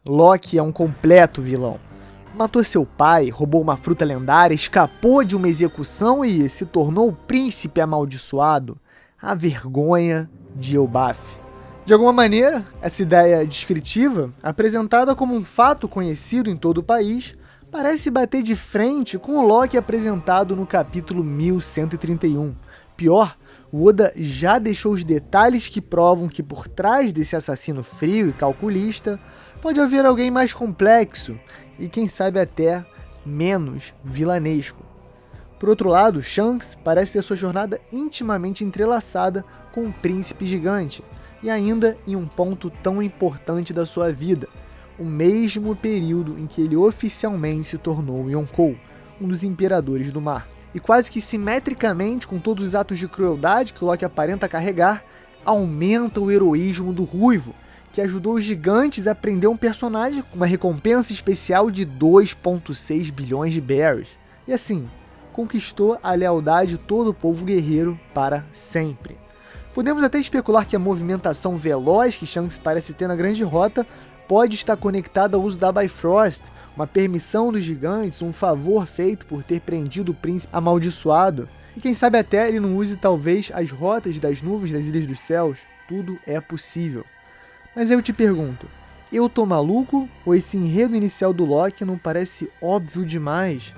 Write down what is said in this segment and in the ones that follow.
Loki é um completo vilão. Matou seu pai, roubou uma fruta lendária, escapou de uma execução e se tornou o príncipe amaldiçoado. A vergonha de Elbaf. De alguma maneira, essa ideia descritiva, apresentada como um fato conhecido em todo o país, parece bater de frente com o Loki apresentado no capítulo 1131. Pior, o Oda já deixou os detalhes que provam que por trás desse assassino frio e calculista pode haver alguém mais complexo e quem sabe até menos vilanesco. Por outro lado, Shanks parece ter sua jornada intimamente entrelaçada com o príncipe gigante e ainda em um ponto tão importante da sua vida, o mesmo período em que ele oficialmente se tornou Yonkou, um dos imperadores do mar. E quase que simetricamente, com todos os atos de crueldade que o Loki aparenta carregar, aumenta o heroísmo do Ruivo, que ajudou os gigantes a prender um personagem com uma recompensa especial de 2,6 bilhões de berries. E assim, conquistou a lealdade de todo o povo guerreiro para sempre. Podemos até especular que a movimentação veloz que Shanks parece ter na Grande Rota pode estar conectada ao uso da Bifrost, uma permissão dos gigantes, um favor feito por ter prendido o príncipe amaldiçoado. E quem sabe até ele não use talvez as rotas das nuvens das Ilhas dos Céus. Tudo é possível. Mas eu te pergunto, eu tô maluco ou esse enredo inicial do Loki não parece óbvio demais?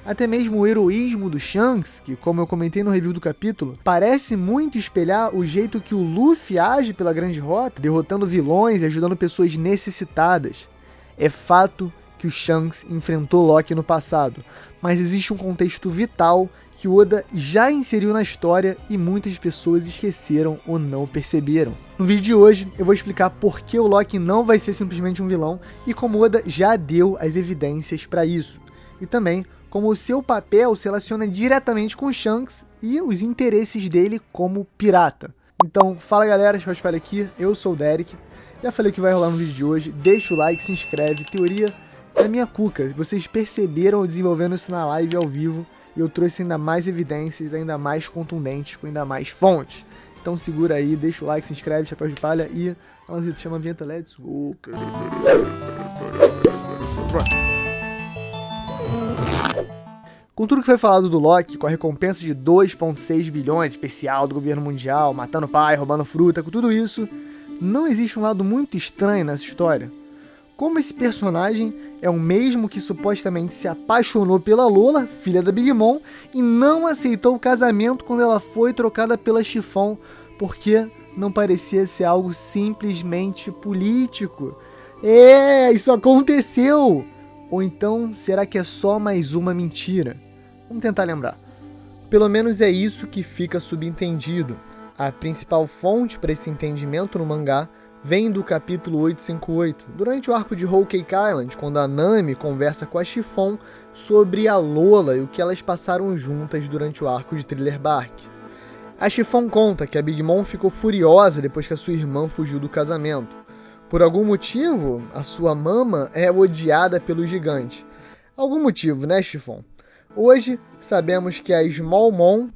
Até mesmo o heroísmo do Shanks, que como eu comentei no review do capítulo, parece muito espelhar o jeito que o Luffy age pela Grande Rota, derrotando vilões e ajudando pessoas necessitadas. É fato que o Shanks enfrentou Loki no passado, mas existe um contexto vital que o Oda já inseriu na história e muitas pessoas esqueceram ou não perceberam. No vídeo de hoje eu vou explicar por que o Loki não vai ser simplesmente um vilão e como o Oda já deu as evidências para isso. E também como o seu papel se relaciona diretamente com o Shanks e os interesses dele como pirata. Então, fala galera, espero aqui, eu sou o Derek, já falei o que vai rolar no vídeo de hoje, deixa o like, se inscreve, teoria é minha cuca, vocês perceberam eu desenvolvendo isso na live ao vivo e eu trouxe ainda mais evidências, ainda mais contundentes, com ainda mais fontes. Então segura aí, deixa o like, se inscreve, chapéu de palha e... Alanzito, chama a vinheta, let's go! Com tudo que foi falado do Loki, com a recompensa de 2,6 bilhões especial do governo mundial, matando pai, roubando fruta, com tudo isso, não existe um lado muito estranho nessa história. Como esse personagem é o mesmo que supostamente se apaixonou pela Lola, filha da Big Mom, e não aceitou o casamento quando ela foi trocada pela Chiffon, porque não parecia ser algo simplesmente político. Isso aconteceu! Ou então, será que é só mais uma mentira? Vamos tentar lembrar. Pelo menos é isso que fica subentendido. A principal fonte para esse entendimento no mangá vem do capítulo 858, durante o arco de Whole Cake Island, quando a Nami conversa com a Chiffon sobre a Lola e o que elas passaram juntas durante o arco de Thriller Bark. A Chiffon conta que a Big Mom ficou furiosa depois que a sua irmã fugiu do casamento. Por algum motivo, a sua mama é odiada pelo gigante. Algum motivo, né, Chiffon? Hoje, sabemos que a Small Mom...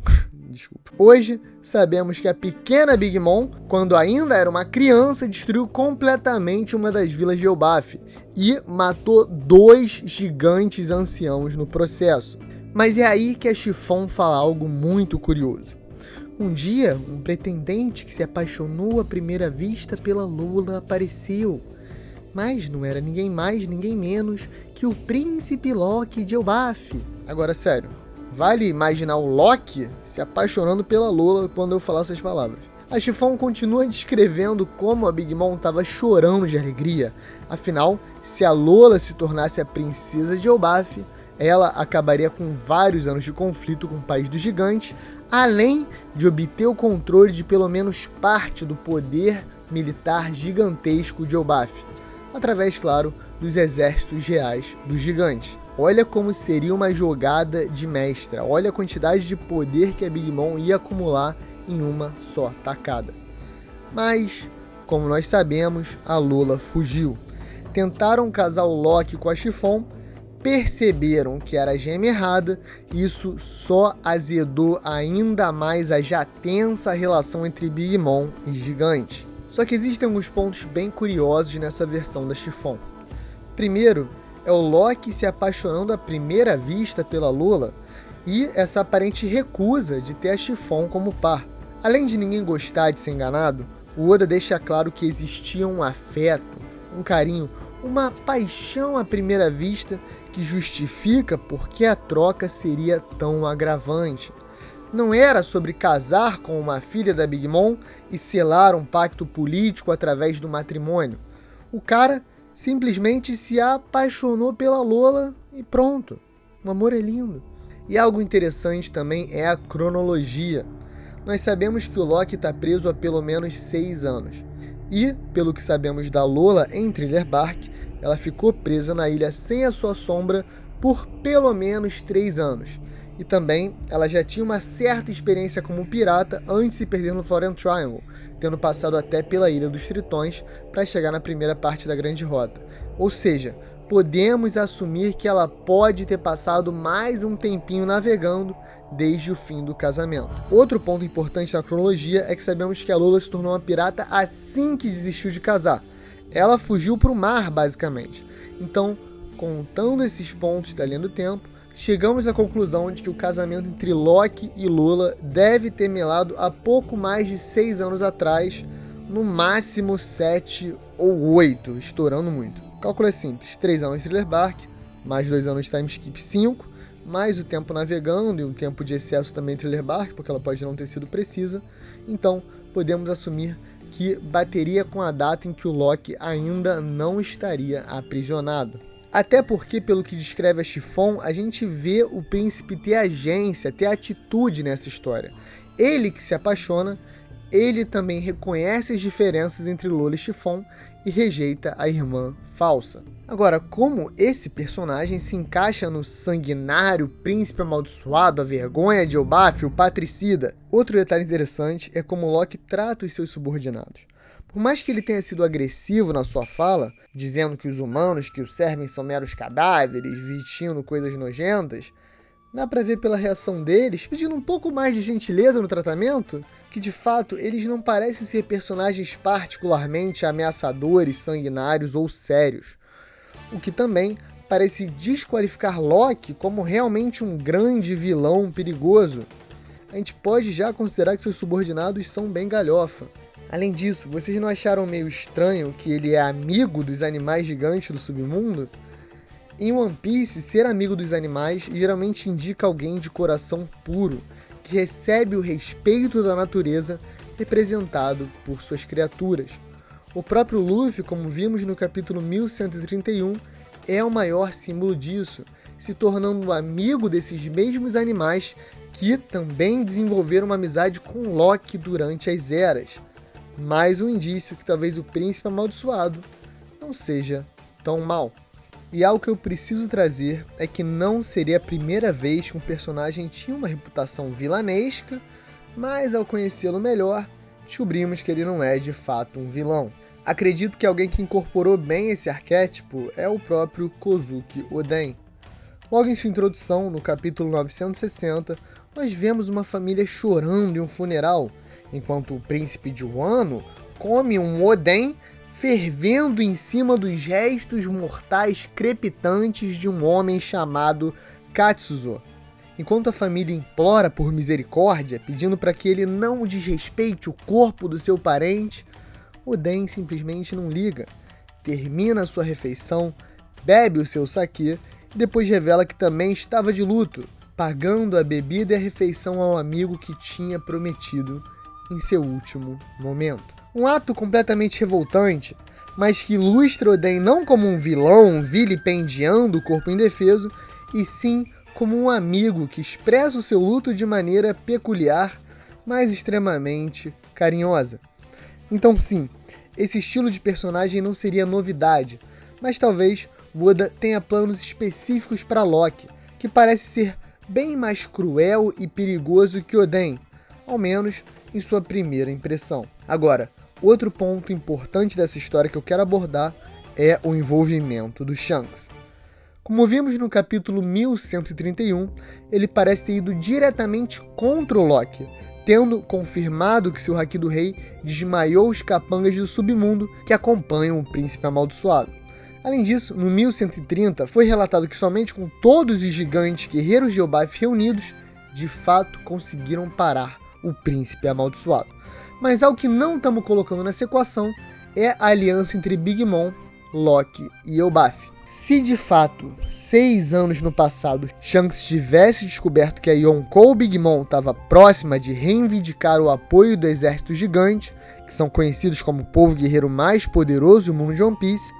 Hoje, sabemos que a pequena Big Mom, quando ainda era uma criança, destruiu completamente uma das vilas de Elbaf e matou 2 gigantes anciãos no processo. Mas é aí que a Chiffon fala algo muito curioso. Um dia, um pretendente que se apaixonou à primeira vista pela Lola apareceu. Mas não era ninguém mais, ninguém menos que o príncipe Loki de Elbaf. Agora, sério, vale imaginar o Loki se apaixonando pela Lola quando eu falar essas palavras. A Chiffon continua descrevendo como a Big Mom estava chorando de alegria. Afinal, se a Lola se tornasse a princesa de Elbaf, ela acabaria com vários anos de conflito com o país dos gigantes, além de obter o controle de pelo menos parte do poder militar gigantesco de Elbaf, através, claro, dos exércitos reais dos gigantes. Olha como seria uma jogada de mestra, olha a quantidade de poder que a Big Mom ia acumular em uma só tacada. Mas, como nós sabemos, a Lola fugiu. Tentaram casar o Loki com a Chiffon, perceberam que era a gêmea errada, e isso só azedou ainda mais a já tensa relação entre Big Mom e gigante. Só que existem alguns pontos bem curiosos nessa versão da Chiffon. primeiro é o Loki se apaixonando à primeira vista pela Lola e essa aparente recusa de ter a Chiffon como par. Além de ninguém gostar de ser enganado, o Oda deixa claro que existia um afeto, um carinho, uma paixão à primeira vista que justifica por que a troca seria tão agravante. Não era sobre casar com uma filha da Big Mom e selar um pacto político através do matrimônio. O cara simplesmente se apaixonou pela Lola e pronto. O amor é lindo. E algo interessante também é a cronologia. Nós sabemos que o Loki está preso há pelo menos 6 anos. E, pelo que sabemos da Lola em Thriller Bark, ela ficou presa na ilha sem a sua sombra por pelo menos 3 anos. E também ela já tinha uma certa experiência como pirata antes de se perder no Florent Triangle, tendo passado até pela Ilha dos Tritões para chegar na primeira parte da Grande Rota. Ou seja, podemos assumir que ela pode ter passado mais um tempinho navegando desde o fim do casamento. Outro ponto importante da cronologia é que sabemos que a Lola se tornou uma pirata assim que desistiu de casar. Ela fugiu para o mar, basicamente. Então, contando esses pontos da linha do tempo, chegamos à conclusão de que o casamento entre Loki e Lola deve ter melado há pouco mais de 6 anos atrás, no máximo 7 ou 8, estourando muito. O cálculo é simples, 3 anos de Thriller Bark, mais 2 anos de Time Skip 5, mais o tempo navegando e um tempo de excesso também em Thriller Bark, porque ela pode não ter sido precisa. Então, podemos assumir que bateria com a data em que o Loki ainda não estaria aprisionado. Até porque, pelo que descreve a Chiffon, a gente vê o príncipe ter agência, ter atitude nessa história. Ele que se apaixona, ele também reconhece as diferenças entre Lola e Chiffon e rejeita a irmã falsa. Agora, como esse personagem se encaixa no sanguinário príncipe amaldiçoado, a vergonha de Elbaf, o patricida? Outro detalhe interessante é como Loki trata os seus subordinados. Por mais que ele tenha sido agressivo na sua fala, dizendo que os humanos que o servem são meros cadáveres, vestindo coisas nojentas, dá pra ver pela reação deles, pedindo um pouco mais de gentileza no tratamento, que de fato eles não parecem ser personagens particularmente ameaçadores, sanguinários ou sérios. O que também parece desqualificar Loki como realmente um grande vilão perigoso. A gente pode já considerar que seus subordinados são bem galhofa. Além disso, vocês não acharam meio estranho que ele é amigo dos animais gigantes do submundo? Em One Piece, ser amigo dos animais geralmente indica alguém de coração puro, que recebe o respeito da natureza representado por suas criaturas. O próprio Luffy, como vimos no capítulo 1131, é o maior símbolo disso, se tornando amigo desses mesmos animais que também desenvolveram uma amizade com Loki durante as eras. Mais um indício que talvez o príncipe amaldiçoado não seja tão mau. E algo que eu preciso trazer é que não seria a primeira vez que um personagem tinha uma reputação vilanesca, mas ao conhecê-lo melhor, descobrimos que ele não é de fato um vilão. Acredito que alguém que incorporou bem esse arquétipo é o próprio Kozuki Oden. Logo em sua introdução, no capítulo 960, nós vemos uma família chorando em um funeral, enquanto o príncipe de Wano come um Oden fervendo em cima dos restos mortais crepitantes de um homem chamado Katsuzo. Enquanto a família implora por misericórdia, pedindo para que ele não desrespeite o corpo do seu parente, Oden simplesmente não liga, termina a sua refeição, bebe o seu saquê e depois revela que também estava de luto, pagando a bebida e a refeição ao amigo que tinha prometido em seu último momento. Um ato completamente revoltante, mas que ilustra Oden não como um vilão vilipendiando o corpo indefeso, e sim como um amigo que expressa o seu luto de maneira peculiar, mas extremamente carinhosa. Então sim, esse estilo de personagem não seria novidade, mas talvez o Oda tenha planos específicos para Loki, que parece ser bem mais cruel e perigoso que Oden, ao menos em sua primeira impressão. Agora, outro ponto importante dessa história que eu quero abordar é o envolvimento do Shanks. Como vimos no capítulo 1131, ele parece ter ido diretamente contra o Loki, tendo confirmado que seu Haki do Rei desmaiou os capangas do submundo que acompanham o príncipe amaldiçoado. Além disso, no 1130 foi relatado que somente com todos os gigantes guerreiros de Elbaf reunidos, de fato conseguiram parar o príncipe amaldiçoado. Mas algo que não estamos colocando nessa equação é a aliança entre Big Mom, Loki e Elbaf. Se de fato, 6 anos no passado, Shanks tivesse descoberto que a Yonkou Big Mom estava próxima de reivindicar o apoio do exército gigante, que são conhecidos como o povo guerreiro mais poderoso do mundo de One Piece,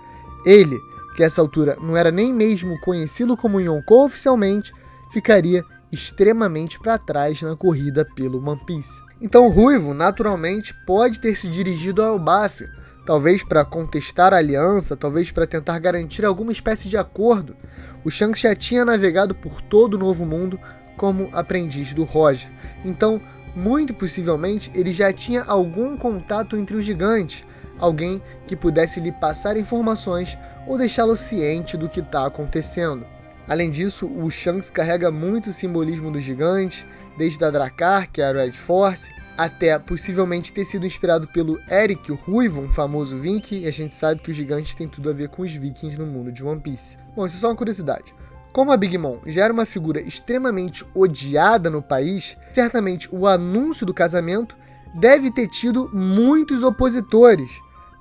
ele, que a essa altura não era nem mesmo conhecido como Yonkou oficialmente, ficaria extremamente para trás na corrida pelo One Piece. Então o Ruivo, naturalmente, pode ter se dirigido a Elbaf, talvez para contestar a aliança, talvez para tentar garantir alguma espécie de acordo. O Shanks já tinha navegado por todo o Novo Mundo como aprendiz do Roger. Então, muito possivelmente, ele já tinha algum contato entre os gigantes, alguém que pudesse lhe passar informações ou deixá-lo ciente do que está acontecendo. Além disso, o Shanks carrega muito simbolismo dos gigantes, desde a Drakkar, que é a Red Force, até possivelmente ter sido inspirado pelo Eric o Ruivo, um famoso Viking, e a gente sabe que os gigantes têm tudo a ver com os Vikings no mundo de One Piece. Bom, isso é só uma curiosidade. Como a Big Mom já era uma figura extremamente odiada no país, certamente o anúncio do casamento deve ter tido muitos opositores.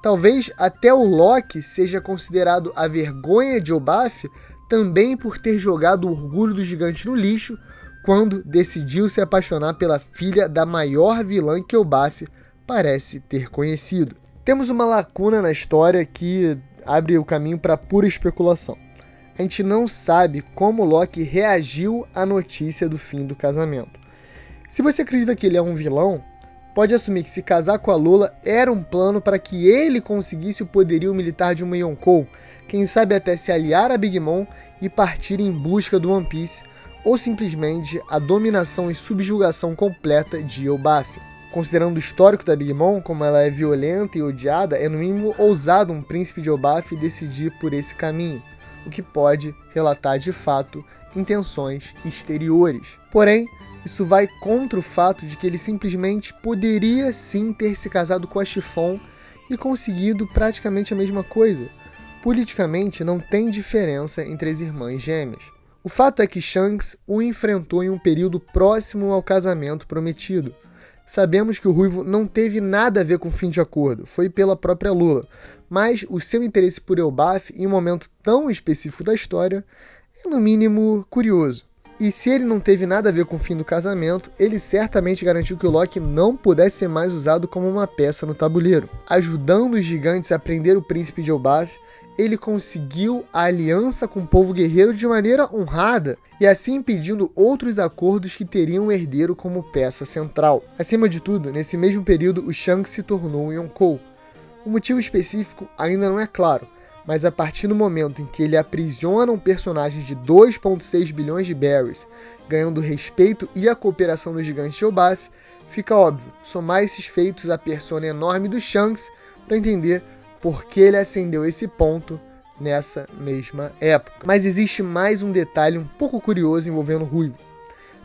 Talvez até o Loki seja considerado a vergonha de Elbaf também por ter jogado o orgulho do gigante no lixo quando decidiu se apaixonar pela filha da maior vilã que Elbaf parece ter conhecido. Temos uma lacuna na história que abre o caminho para pura especulação. A gente não sabe como Loki reagiu à notícia do fim do casamento. Se você acredita que ele é um vilão, pode assumir que se casar com a Lola era um plano para que ele conseguisse o poderio militar de uma Yonkou, quem sabe até se aliar a Big Mom e partir em busca do One Piece, ou simplesmente a dominação e subjugação completa de Elbaf. Considerando o histórico da Big Mom, como ela é violenta e odiada, é no mínimo ousado um príncipe de Elbaf decidir por esse caminho, o que pode relatar de fato intenções exteriores. Porém, isso vai contra o fato de que ele simplesmente poderia sim ter se casado com a Chiffon e conseguido praticamente a mesma coisa. Politicamente não tem diferença entre as irmãs gêmeas. O fato é que Shanks o enfrentou em um período próximo ao casamento prometido. Sabemos que o Ruivo não teve nada a ver com o fim de acordo, foi pela própria Lola, mas o seu interesse por Elbaf em um momento tão específico da história é no mínimo curioso. E se ele não teve nada a ver com o fim do casamento, ele certamente garantiu que o Loki não pudesse ser mais usado como uma peça no tabuleiro. Ajudando os gigantes a prender o príncipe de Elbaf, ele conseguiu a aliança com o povo guerreiro de maneira honrada e assim impedindo outros acordos que teriam o herdeiro como peça central. Acima de tudo, nesse mesmo período, o Shanks se tornou um Yonkou. O motivo específico ainda não é claro, mas a partir do momento em que ele aprisiona um personagem de 2,6 bilhões de berries, ganhando respeito e a cooperação dos gigantes de Elbaf, fica óbvio somar esses feitos à persona enorme do Shanks para entender por que ele acendeu esse ponto nessa mesma época. Mas existe mais um detalhe um pouco curioso envolvendo o Ruivo.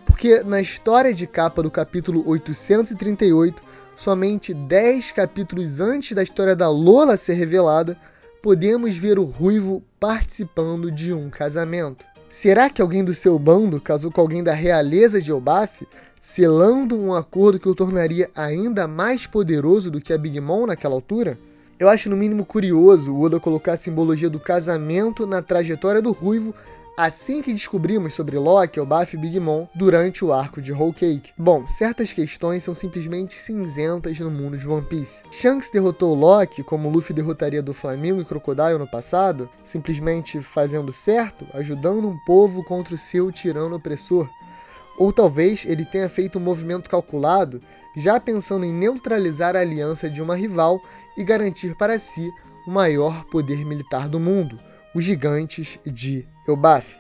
Porque na história de capa do capítulo 838, somente 10 capítulos antes da história da Lola ser revelada, podemos ver o Ruivo participando de um casamento. Será que alguém do seu bando casou com alguém da realeza de Elbaf, selando um acordo que o tornaria ainda mais poderoso do que a Big Mom naquela altura? Eu acho no mínimo curioso o Oda colocar a simbologia do casamento na trajetória do Ruivo assim que descobrimos sobre Loki, Elbaf e Big Mom durante o arco de Whole Cake. Bom, certas questões são simplesmente cinzentas no mundo de One Piece. Shanks derrotou Loki como Luffy derrotaria do Flamingo e Crocodile no passado, simplesmente fazendo certo, ajudando um povo contra o seu tirano opressor. Ou talvez ele tenha feito um movimento calculado, já pensando em neutralizar a aliança de uma rival e garantir para si o maior poder militar do mundo, os gigantes de Elbaf.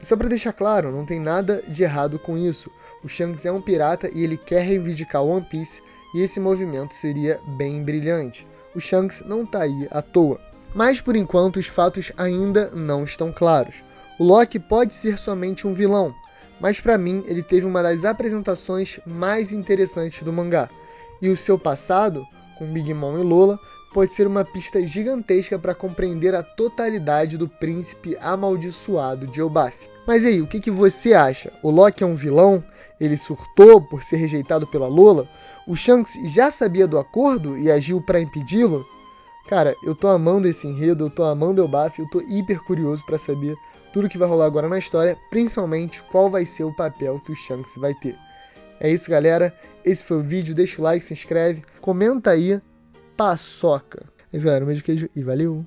E só para deixar claro, não tem nada de errado com isso. O Shanks é um pirata e ele quer reivindicar One Piece, e esse movimento seria bem brilhante. O Shanks não está aí à toa. Mas por enquanto os fatos ainda não estão claros. O Loki pode ser somente um vilão, mas para mim ele teve uma das apresentações mais interessantes do mangá. E o seu passado, com Big Mom e Lola, pode ser uma pista gigantesca para compreender a totalidade do príncipe amaldiçoado de Elbaf. Mas e aí, o que você acha? O Loki é um vilão? Ele surtou por ser rejeitado pela Lola? O Shanks já sabia do acordo e agiu para impedi-lo? Cara, eu tô amando esse enredo, eu tô amando Elbaf, eu tô hiper curioso para saber tudo que vai rolar agora na história, principalmente qual vai ser o papel que o Shanks vai ter. É isso, galera. Esse foi o vídeo. Deixa o like, se inscreve, comenta aí, paçoca. É isso, galera. Um beijo, queijo e valeu!